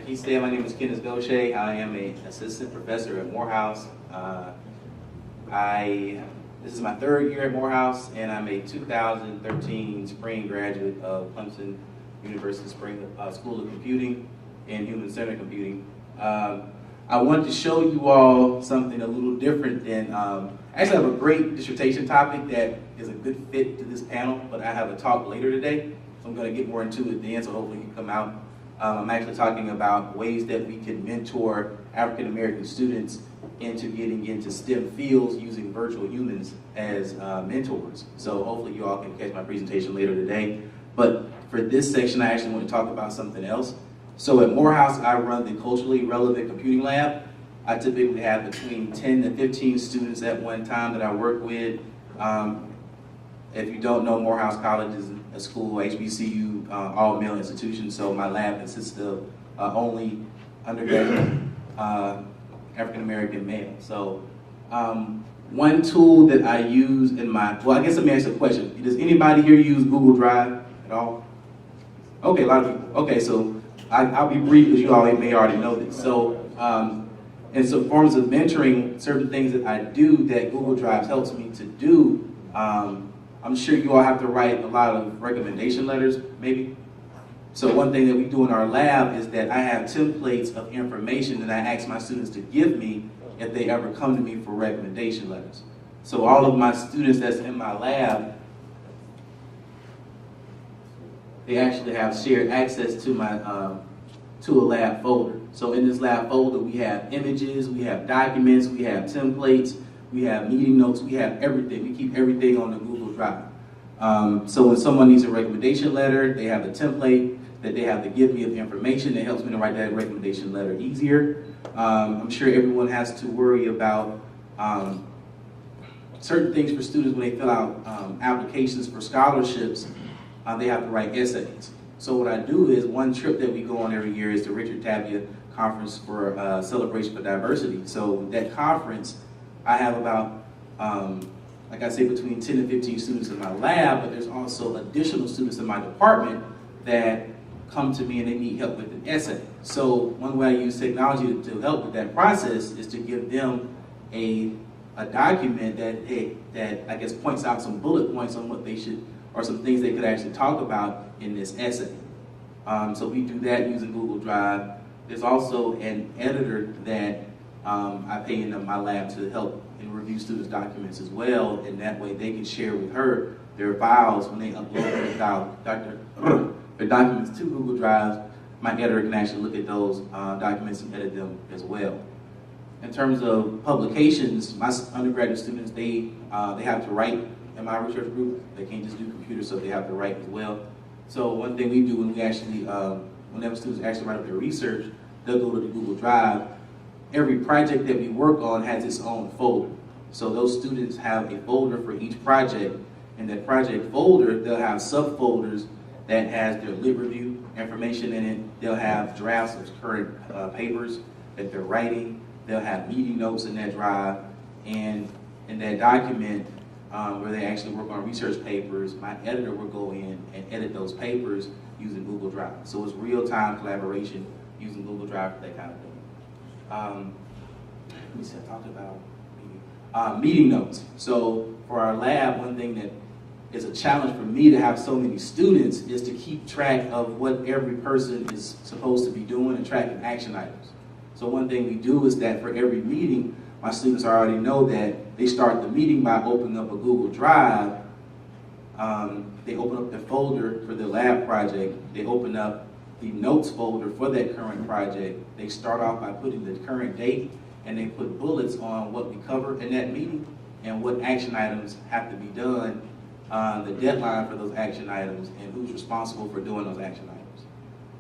He said, my name is Kinnis Gosha. I am an assistant professor at Morehouse. This is my third year at Morehouse, and I'm a 2013 spring graduate of Clemson University Spring School of Computing and Human-Centered Computing. I wanted to show you all something a little different than, actually I have a great dissertation topic that is a good fit to this panel, but I have a talk later today, so I'm going to get more into it then, so hopefully you can come out. I'm actually talking about ways that we can mentor African American students into getting into STEM fields using virtual humans as mentors. So hopefully you all can catch my presentation later today. But for this section, I actually want to talk about something else. So at Morehouse, I run the Culturally Relevant Computing Lab. I typically have between 10 to 15 students at one time that I work with. If you don't know, Morehouse College is a school, HBCU, all-male institution, so my lab consists of only undergraduate African-American male. So one tool that I use in my, well, I guess let me ask you a question. Does anybody here use Google Drive at all? Okay, a lot of people. Okay, so I'll be brief because you all may already know this. So in some forms of mentoring, certain things that I do that Google Drive helps me to do, I'm sure you all have to write a lot of recommendation letters, maybe. So one thing that we do in our lab is that I have templates of information that I ask my students to give me if they ever come to me for recommendation letters. So all of my students that's in my lab, they actually have shared access to my to a lab folder. So in this lab folder, we have images, we have documents, we have templates, we have meeting notes, we have everything. We keep everything on the Google Drive. So when someone needs a recommendation letter, they have a template that they have to give me of information that helps me to write that recommendation letter easier. I'm sure everyone has to worry about certain things for students when they fill out applications for scholarships. They have to write essays. So what I do is, one trip that we go on every year is the Richard Tapia Conference for Celebration for Diversity. So that conference, I have about, like I say, between 10 and 15 students in my lab, but there's also additional students in my department that come to me and they need help with an essay. So one way I use technology to help with that process is to give them a document that I guess points out some bullet points on what they should, or some things they could actually talk about in this essay. So we do that using Google Drive. There's also an editor that I pay into my lab to help and review students' documents as well, and that way they can share with her their files when they upload their documents to Google Drive. My editor can actually look at those documents and edit them as well. In terms of publications, my undergraduate students, they have to write in my research group. They can't just do computers, so they have to write as well. So one thing we do when we actually, whenever students actually write up their research, they'll go to the Google Drive. Every project that we work on has its own folder. So those students have a folder for each project. In that project folder, they'll have subfolders that has their lit review information in it. They'll have drafts of current papers that they're writing. They'll have meeting notes in that drive. And in that document, where they actually work on research papers, my editor will go in and edit those papers using Google Drive. So it's real-time collaboration using Google Drive for that kind of thing. Let me see, I talked about meeting notes. So for our lab, one thing that is a challenge for me to have so many students is to keep track of what every person is supposed to be doing and tracking action items. So one thing we do is that for every meeting, my students already know that they start the meeting by opening up a Google Drive. They open up the folder for the lab project. They open up the notes folder for that current project. They start off by putting the current date, and they put bullets on what we cover in that meeting and what action items have to be done, the deadline for those action items, and who's responsible for doing those action items.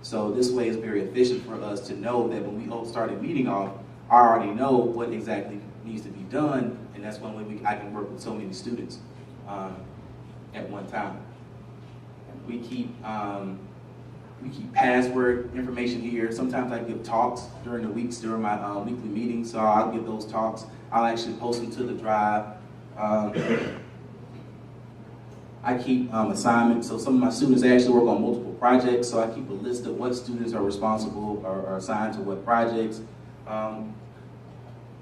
So this way is very efficient for us to know that when we start a meeting off, I already know what exactly needs to be done, and that's one way I can work with so many students at one time. We keep password information here. Sometimes I give talks during the weeks during my weekly meetings, so I'll give those talks. I'll actually post them to the drive. I I keep assignments, so some of my students actually work on multiple projects, so I keep a list of what students are responsible or are assigned to what projects.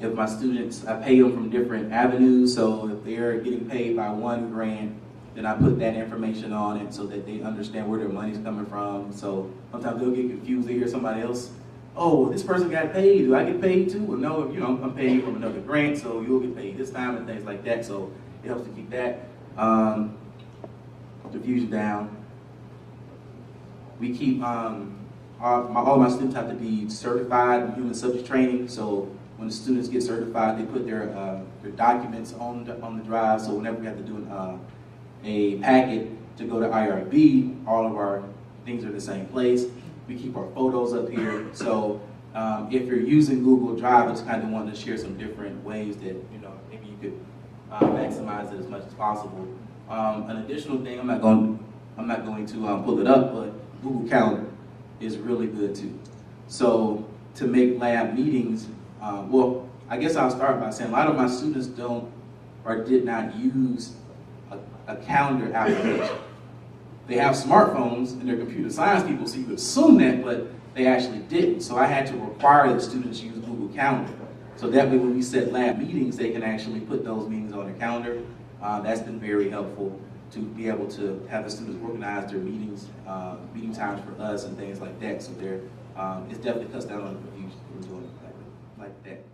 If my students, I pay them from different avenues, so if they're getting paid by one grant, then I put that information on it so that they understand where their money's coming from. So sometimes they'll get confused, they hear somebody else, oh, this person got paid, do I get paid too? Well, no, you know, I'm paid from another grant, so you'll get paid this time and things like that, so it helps to keep that confusion down. We keep, all my students have to be certified in human subject training, so when the students get certified, they put their documents on the drive, so whenever we have to do a packet to go to IRB, all of our things are in the same place. We keep our photos up here, so if you're using Google Drive, I just kind of wanted to share some different ways that, you know, maybe you could maximize it as much as possible. An additional thing, I'm not going to pull it up, but Google Calendar is really good too. So to make lab meetings, well, I guess I'll start by saying a lot of my students don't or did not use a calendar application. They have smartphones and they're computer science people, so you would assume that, but they actually didn't. So I had to require that students use Google Calendar. So that way when we set lab meetings, they can actually put those meetings on their calendar. That's been very helpful to be able to have the students organize their meetings, meeting times for us and things like that. So they're, it's definitely cuts down on the confusion when we're doing it like that.